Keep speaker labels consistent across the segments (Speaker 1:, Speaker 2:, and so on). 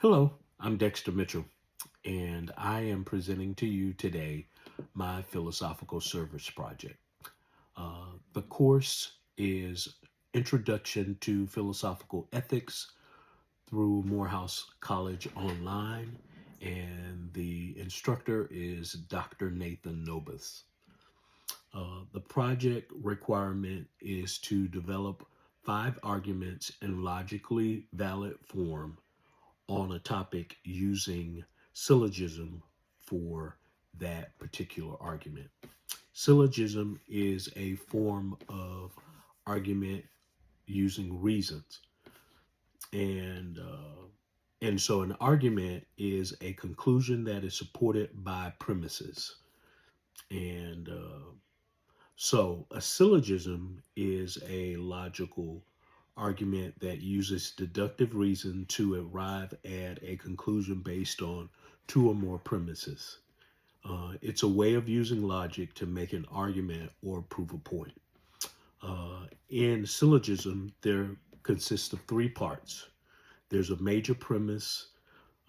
Speaker 1: Hello, I'm Dexter Mitchell, and I am presenting to you today my philosophical service project. The course is Introduction to Philosophical Ethics through Morehouse College Online, and the instructor is Dr. Nathan Nobis. The project requirement is to develop 5 arguments in logically valid form on a topic using syllogism for that particular argument. Syllogism is a form of argument using reasons, and uh, so an argument is a conclusion that is supported by premises, and so a syllogism is a logical argument that uses deductive reason to arrive at a conclusion based on 2 or more premises. It's a way of using logic to make an argument or prove a point. In syllogism, there consists of 3 parts. There's a major premise,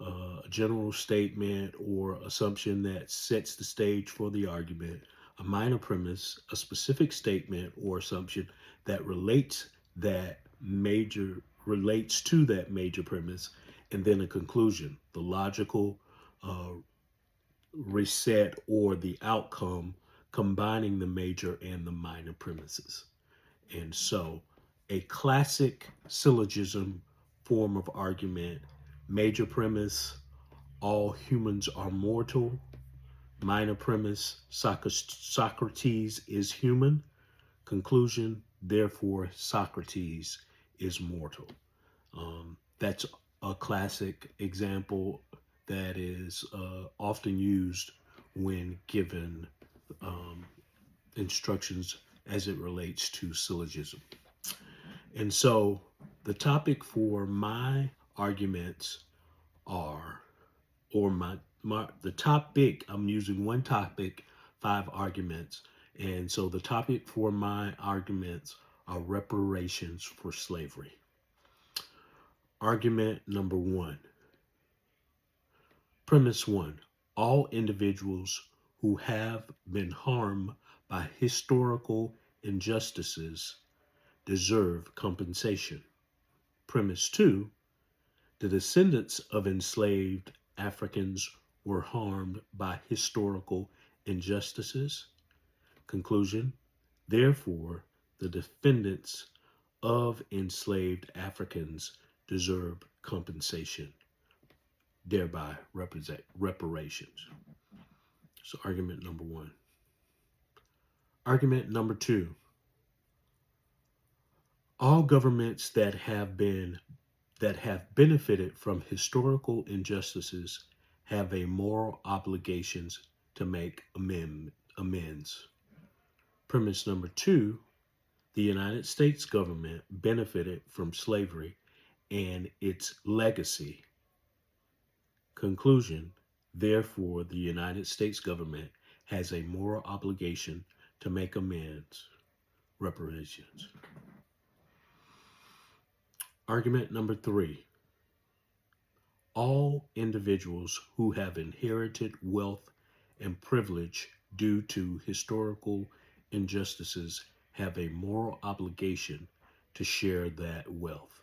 Speaker 1: a general statement or assumption that sets the stage for the argument, a minor premise, a specific statement or assumption that relates to that major premise, and then a conclusion, the logical uh, reset or the outcome combining the major and the minor premises. And so a classic syllogism form of argument, major premise, all humans are mortal. Minor premise, Socrates is human. Conclusion, therefore, Socrates is mortal. That's a classic example that is often used when given um, instructions as it relates to syllogism. And so the topic for my arguments are, or the topic, I'm using one topic, 5 arguments. And so the topic for my arguments are reparations for slavery. Argument number 1. Premise 1. All individuals who have been harmed by historical injustices deserve compensation. Premise 2. The descendants of enslaved Africans were harmed by historical injustices. Conclusion. Therefore, the descendants of enslaved Africans deserve compensation, thereby represent reparations. So argument number 1. Argument number 2. All governments that have benefited from historical injustices have a moral obligations to make amends. Premise number 2, the United States government benefited from slavery and its legacy. Conclusion, therefore, the United States government has a moral obligation to make amends, reparations. Argument number 3. All individuals who have inherited wealth and privilege due to historical injustices have a moral obligation to share that wealth.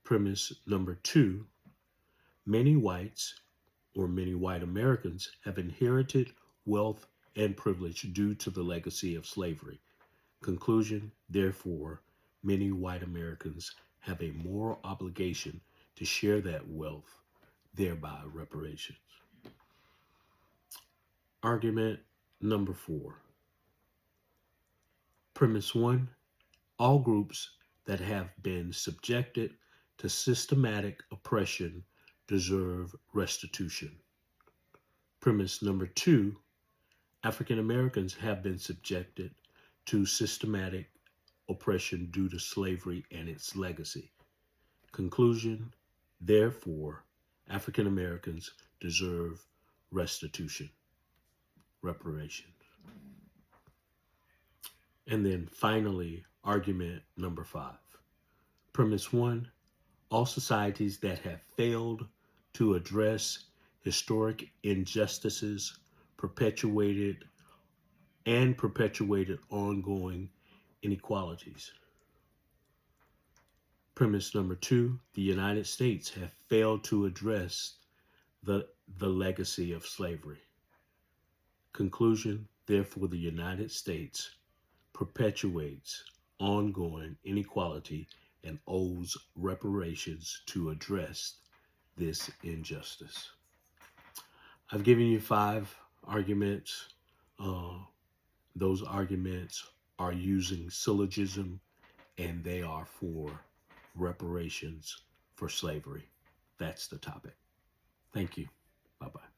Speaker 1: Premise number 2. Many whites or many white Americans have inherited wealth and privilege due to the legacy of slavery. Conclusion, therefore, many white Americans have a moral obligation to share that wealth, thereby reparations. Argument number 4. Premise 1. All groups that have been subjected to systematic oppression deserve restitution. Premise number 2. African Americans have been subjected to systematic oppression due to slavery and its legacy. Conclusion, therefore, African Americans deserve restitution, reparation. And then finally, argument number 5. Premise 1. All societies that have failed to address historic injustices perpetuated perpetuated ongoing inequalities. Premise number two, the United States have failed to address the legacy of slavery. Conclusion, therefore, the United States perpetuates ongoing inequality and owes reparations to address this injustice. I've given you 5 arguments. Uh, those arguments are using syllogism and they are for reparations for slavery. That's the topic. Thank you. Bye bye.